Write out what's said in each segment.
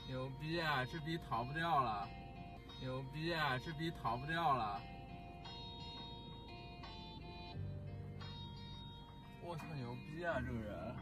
牛逼啊！这逼逃不掉了！牛逼啊！这逼逃不掉了！我操，牛逼啊！这个人。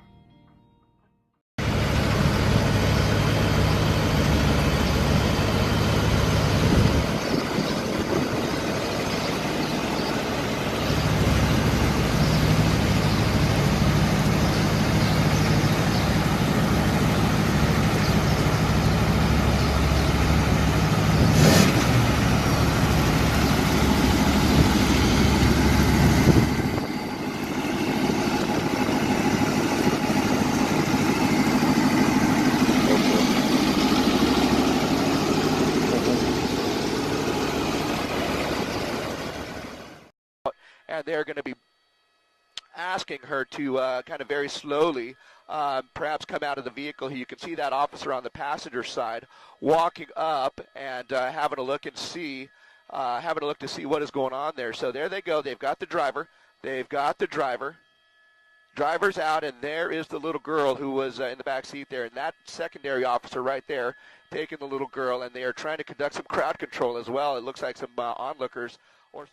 And they're going to be asking her to kind of very slowly perhaps come out of the vehicle. You can see that officer on the passenger side walking up and having a look and see, to see what is going on there. So there they go. They've got the driver. Driver's out, and there is the little girl who was in the back seat there. And that secondary officer right there taking the little girl, and they are trying to conduct some crowd control as well. It looks like some onlookers or